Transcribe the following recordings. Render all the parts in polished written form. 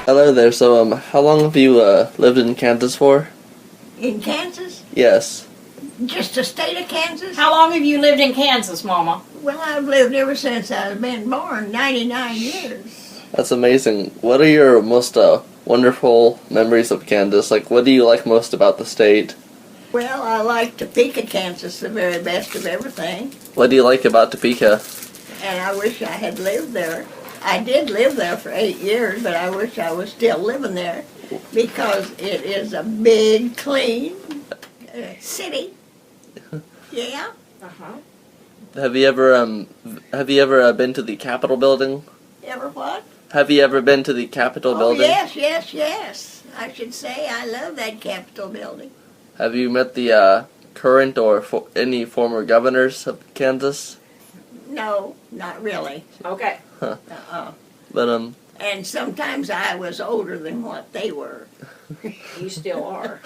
Hello there. So, how long have you lived in Kansas for? In Kansas? Yes. Just the state of Kansas? How long have you lived in Kansas, Mama? Well, I've lived ever since I've been born, 99 years. That's amazing. What are your most wonderful memories of Kansas? Like, what do you like most about the state? Well, I like Topeka, Kansas, the very best of everything. What do you like about Topeka? And I wish I had lived there. I did live there for 8 years, but I wish I was still living there because it is a big, clean city. Yeah. Uh-huh. Have you ever been to the Capitol building? Ever what? Have you ever been to the Capitol building? Yes. I should say I love that Capitol building. Have you met the current or any former governors of Kansas? No, not really. Okay. Uh-uh. But And sometimes I was older than what they were. You still are.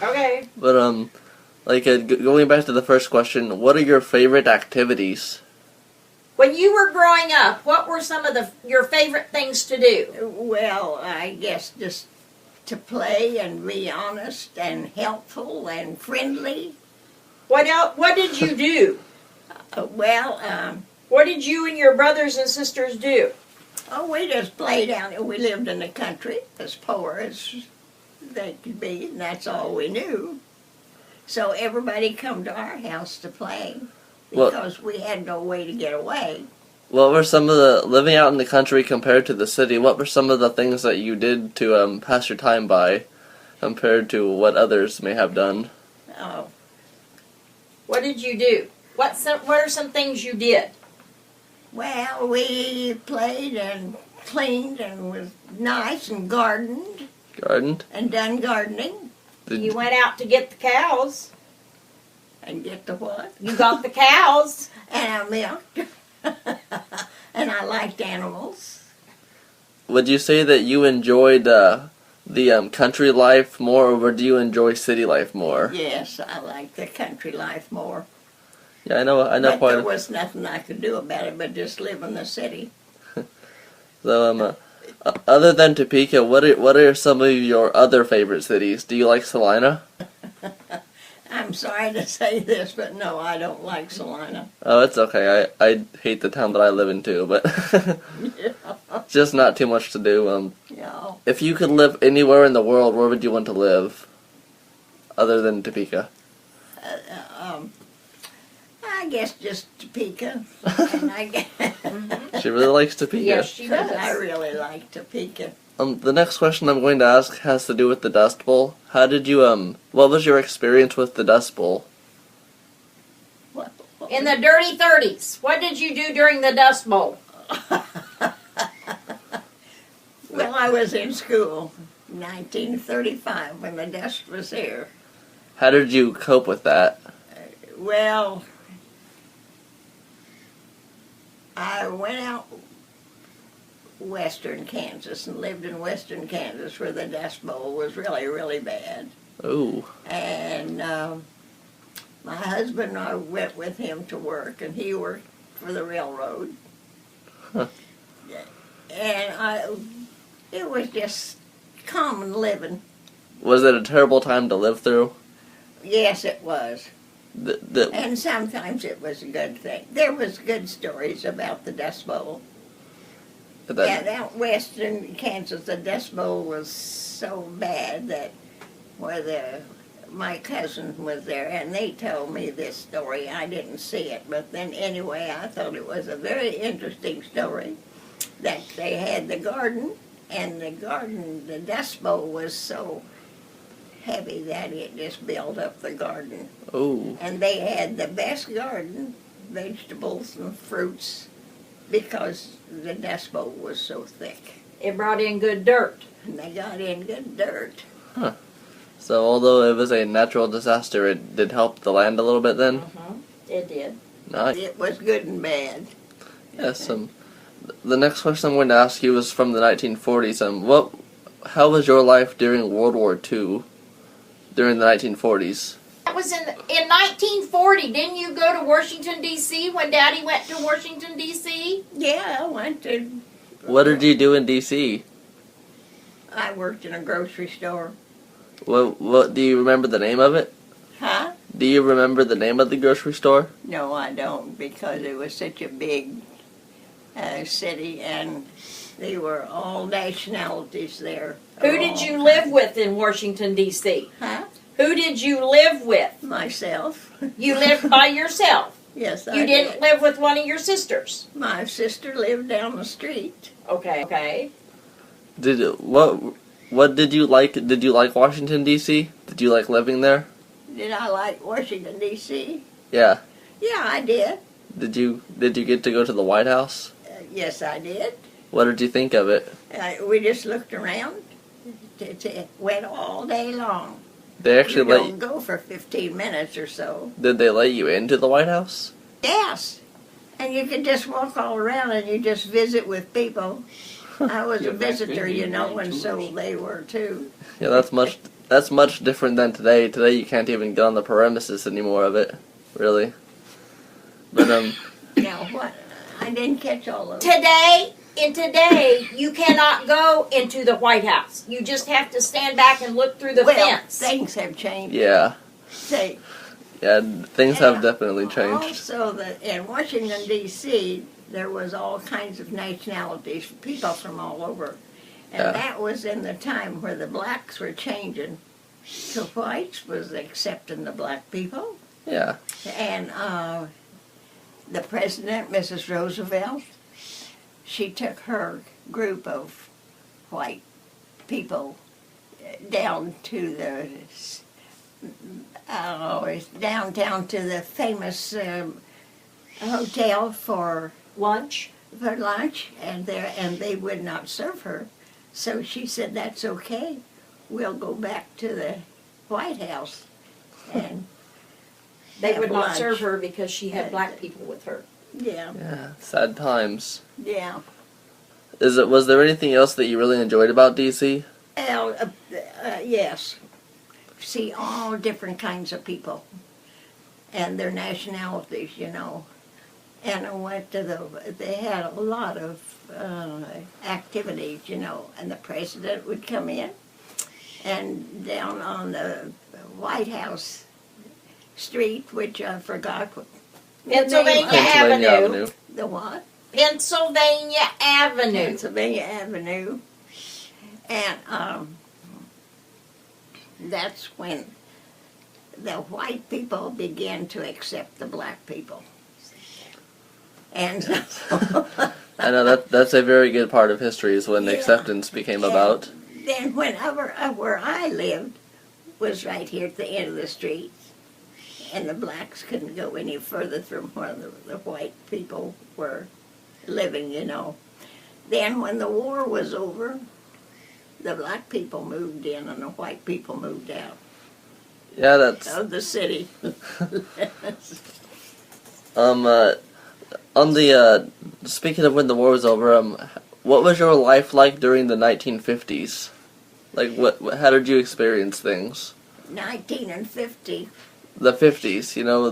Okay. But like going back to the first question, what are your favorite activities? When you were growing up, what were some of your favorite things to do? Well, I guess just to play and be honest and helpful and friendly. What else? What did you do? What did you and your brothers and sisters do? We just played out there. We lived in the country, as poor as they could be, and that's all we knew. So everybody come to our house to play because we had no way to get away. What were some of the, living out in the country compared to the city, what were some of the things that you did to pass your time by compared to what others may have done? Oh. What did you do? What are some things you did? Well, we played and cleaned and was nice and gardened. Gardened? And done gardening. You went out to get the cows. And get the what? You got the cows. And I milked. And I liked animals. Would you say that you enjoyed the country life more, or do you enjoy city life more? Yes, I like the country life more. Yeah, I know. But there was nothing I could do about it but just live in the city. So, other than Topeka, what are some of your other favorite cities? Do you like Salina? I'm sorry to say this, but no, I don't like Salina. Oh, it's okay. I hate the town that I live in too, but just not too much to do. No. If you could live anywhere in the world, where would you want to live, other than Topeka? I guess just Topeka. And I guess She really likes Topeka. Yes, she does. I really like Topeka. The next question I'm going to ask has to do with the Dust Bowl. How did you, what was your experience with the Dust Bowl? What In the dirty 30s, what did you do during the Dust Bowl? Well, I was in school in 1935 when the dust was here. How did you cope with that? Well, I went out western Kansas and lived in western Kansas where the Dust Bowl was really, really bad. Ooh. And my husband, I went with him to work, and he worked for the railroad. Huh. And it was just common living. Was it a terrible time to live through? Yes, it was. And sometimes it was a good thing. There was good stories about the Dust Bowl. Out west in Kansas, the Dust Bowl was so bad that my cousin was there, and they told me this story. I didn't see it, but then anyway, I thought it was a very interesting story that they had the garden, and the Dust Bowl was so heavy that it just built up the garden. Ooh. And they had the best garden, vegetables and fruits, because the Dust Bowl was so thick. It brought in good dirt. And they got in good dirt. Huh. So although it was a natural disaster, it did help the land a little bit then? It did. Nice. It was good and bad. Yes. The next question I'm going to ask you is from the 1940s. How was your life during World War II, during the 1940s? That was in 1940. Didn't you go to Washington, D.C. when Daddy went to Washington, D.C.? Yeah, I went to... What did you do in D.C.? I worked in a grocery store. What do you remember the name of it? Huh? Do you remember the name of the grocery store? No, I don't, because it was such a big city, and they were all nationalities there. Who did you live with in Washington, D.C.? Huh? Who did you live with? Myself. You lived by yourself. Yes, I You didn't did. live with one of your sisters. My sister lived down the street. Okay. What did you like? Did you like Washington D.C.? Did you like living there? Did I like Washington, D.C.? Yeah. Yeah, I did. Did you get to go to the White House? Yes, I did. What did you think of it? We just looked around. It went all day long. They actually You let don't go for 15 minutes or so. Did they let you into the White House? Yes. And you could just walk all around and you just visit with people. I was a visitor, you know, and so they were too. Yeah, that's much different than today. Today you can't even get on the premises anymore of it, really. But Now what? I didn't catch all of it. Today, you cannot go into the White House. You just have to stand back and look through the Well, fence. things have changed. yeah, Say, things have definitely changed. Also, in Washington, D.C., there was all kinds of nationalities, people from all over. And Yeah. that was in the time where the blacks were changing to whites, was accepting the black people. Yeah, And the president, Mrs. Roosevelt, she took her group of white people down to the, downtown to the famous hotel for Lunch? lunch, and they would not serve her. So she said, "That's okay. We'll go back to the White House." And They have would not lunch. serve her because she had black people with her. Yeah, yeah, sad times. yeah. Was there anything else that you really enjoyed about DC? Well, yes. See all different kinds of people and their nationalities, you know. And I went to they had a lot of activities, you know, and the president would come in, and down on the White House street, which I forgot what. Pennsylvania Pennsylvania Avenue. Avenue. The what? Pennsylvania Avenue. Pennsylvania Avenue. And that's when the white people began to accept the black people. And so, I know that's a very good part of history is when Yeah. acceptance became Yeah. about. then whenever where I lived was right here at the end of the street, and the blacks couldn't go any further from where the white people were living, you know. Then when the war was over, the black people moved in and the white people moved out Yeah, that's of the city. on the speaking of when the war was over, what was your life like during the 1950s? Like how did you experience things? 1950. The 50s, you know,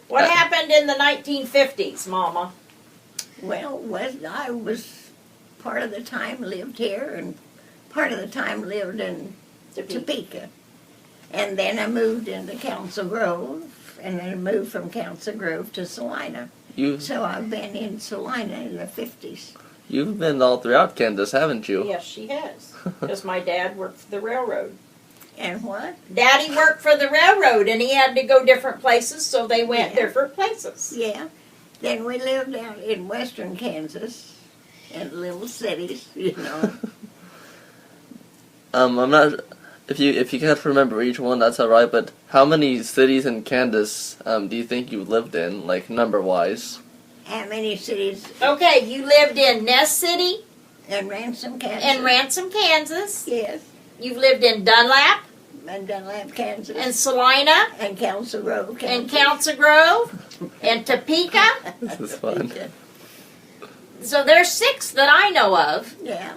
What happened in the 1950s, Mama? Well, I was part of the time lived here and part of the time lived in Topeka. And then I moved into Council Grove, and then I moved from Council Grove to Salina. So I've been in Salina in the 50s. You've been all throughout Kansas, haven't you? Yes, she has. Because my dad worked for the railroad. And what? Daddy worked for the railroad, and he had to go different places, so they went Yeah. different places. Yeah. Then we lived out in western Kansas, in little cities, you know. I'm not. If you can't remember each one, that's alright. But how many cities in Kansas do you think you lived in, like number wise? How many cities? Okay, you lived in Ness City In Ransom, Kansas. and Ransom, Kansas. Yes. You've lived in Dunlap And Dunlap, Kansas. and Salina And Council Grove, Kansas. and Council Grove and Topeka. This is fun. So there's 6 that I know of. Yeah.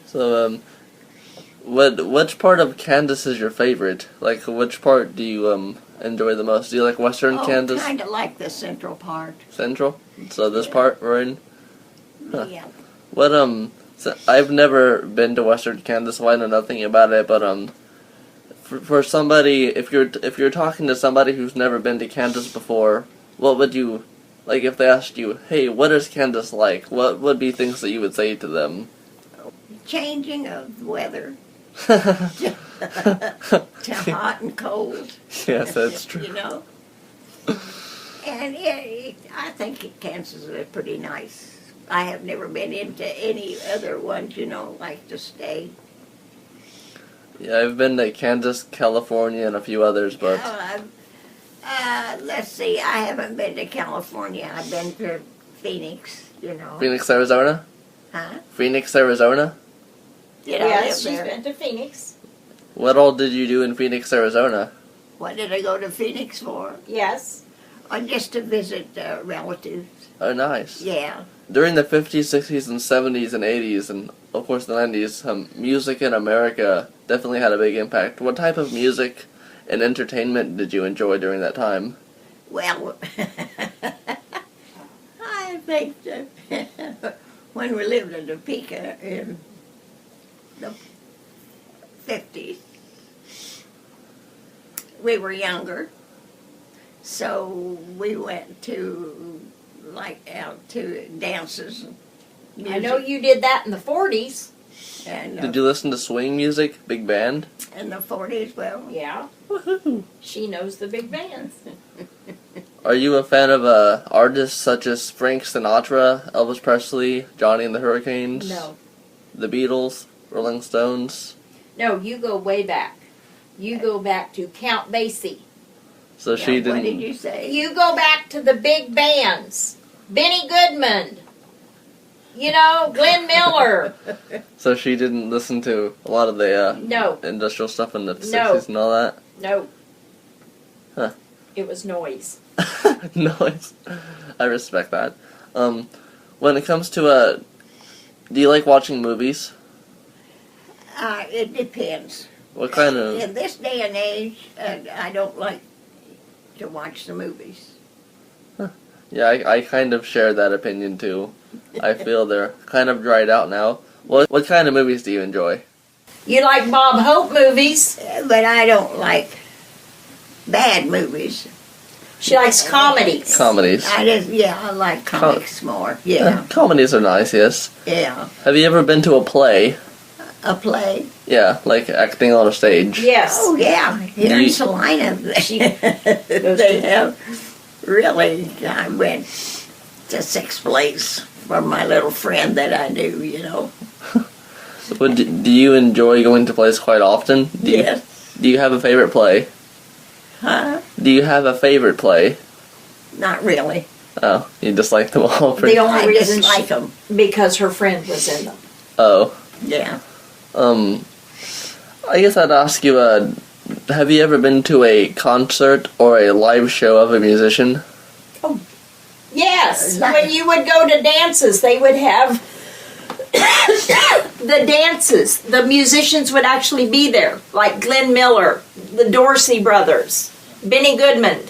So which part of Kansas is your favorite? Like, which part do you enjoy the most? Do you like western Kansas? kind of like the central part. Central? So this part we're in? Huh. Yeah. So I've never been to Western Kansas, so I know nothing about it. But for somebody, if you're talking to somebody who's never been to Kansas before, what would you like if they asked you, "Hey, what is Kansas like?" What would be things that you would say to them? Changing of the weather to hot and cold. Yes, that's true. You know. And I think Kansas is pretty nice. I have never been into any other ones, like to stay. Yeah, I've been to Kansas, California, and a few others, but Let's see, I haven't been to California. I've been to Phoenix, Phoenix, Arizona. Huh? Phoenix, Arizona. Did I Yes, live she's there? been to Phoenix. What all did you do in Phoenix, Arizona? What did I go to Phoenix for? Yes. Just to visit relatives. Oh, nice. Yeah. During the 50s, 60s, and 70s, and 80s, and of course the 90s, music in America definitely had a big impact. What type of music and entertainment did you enjoy during that time? Well, I think that when we lived in Topeka in the 50s, we were younger, so we went to out to dances. And I know you did that in the 40s. And Did you listen to swing music, big band? in the 40s, well, Yeah. Woohoo! She knows the big bands. Are you a fan of artists such as Frank Sinatra, Elvis Presley, Johnny and the Hurricanes? No. The Beatles, Rolling Stones? No, you go way back. You go back to Count Basie. So she what did didn't. you say? You go back to the big bands. Benny Goodman. Glenn Miller. So she didn't listen to a lot of the No. industrial stuff in the No. 60s and all that? No. Huh. It was noise. Noise. I respect that. When it comes to do you like watching movies? It depends. What kind of? In this day and age, I don't like to watch the movies. Yeah, I kind of share that opinion too. I feel they're kind of dried out now. What kind of movies do you enjoy? You like Bob Hope movies. But I don't like bad movies. She likes comedies. Comedies. I like comics more. Yeah, Comedies are nice, yes. yeah. Have you ever been to a play? A play. Yeah, like acting on a stage. Yes. Oh, yeah. Here in Salina, they have really, I went to Sixth Place for my little friend that I knew. But do you enjoy going to plays quite often? Yes. Do you have a favorite play? Huh? Do you have a favorite play? Not really. Oh, you just like them all pretty. The only I reason just like them. because her friend was in them. Oh. Yeah. I guess I'd ask you, have you ever been to a concert or a live show of a musician? Yes, Like- when you would go to dances, they would have the dances. The musicians would actually be there, like Glenn Miller, the Dorsey brothers, Benny Goodman.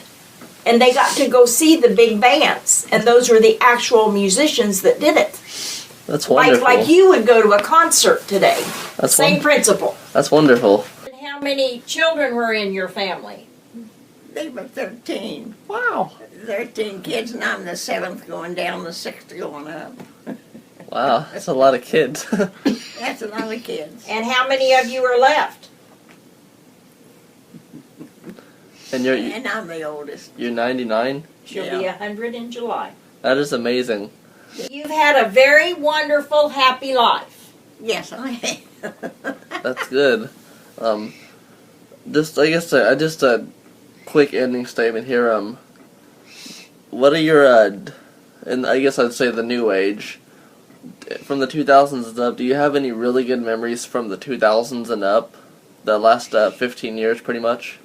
And they got to go see the big bands, and those were the actual musicians that did it. That's wonderful. Like you would go to a concert today. That's Same principle. That's wonderful. And how many children were in your family? They were 13. Wow. 13 kids, and I'm the 7th going down, the 6th going up. Wow, that's a lot of kids. That's a lot of kids. And how many of you are left? And And I'm the oldest. you're 99? She'll Yeah. be 100 in July. That is amazing. You've had a very wonderful, happy life. Yes, I am. That's good. Just a quick ending statement here. What are your and I guess I'd say the new age from the 2000s and up? Do you have any really good memories from the 2000s and up? The last 15 years, pretty much.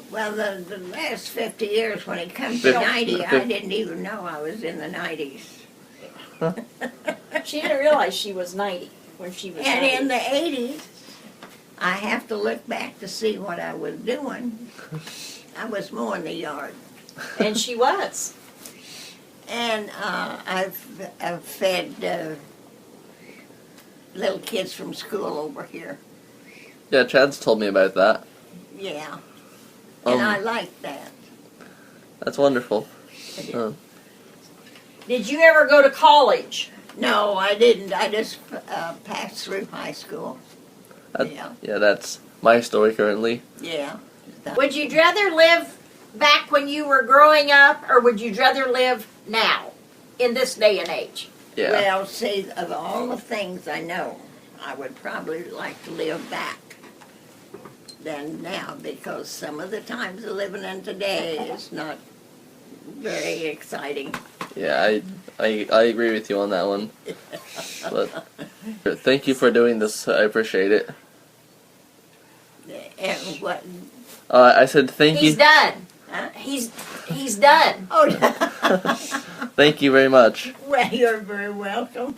Well, the last 50 years, when it comes to Fif- 90, I fif- didn't even know I was in the 90s. She didn't realize she was 90 when she was And 90. in the 80s, I have to look back to see what I was doing. I was mowing the yard. And she was. And I've fed little kids from school over here. Yeah, Chad's told me about that. Yeah. And I Um, like that. that's wonderful. It is. Did you ever go to college? No, I didn't. I just passed through high school. Yeah. Yeah, that's my story currently. Yeah. Would you rather live back when you were growing up, or would you rather live now, in this day and age? Yeah. Well, see, of all the things I know, I would probably like to live back than now, because some of the times we're living in today is not very exciting. Yeah, I agree with you on that one. But thank you for doing this. I appreciate it. And what? I said thank He's you. done. Huh? He's done. Oh, Thank you very much. well, you're very welcome.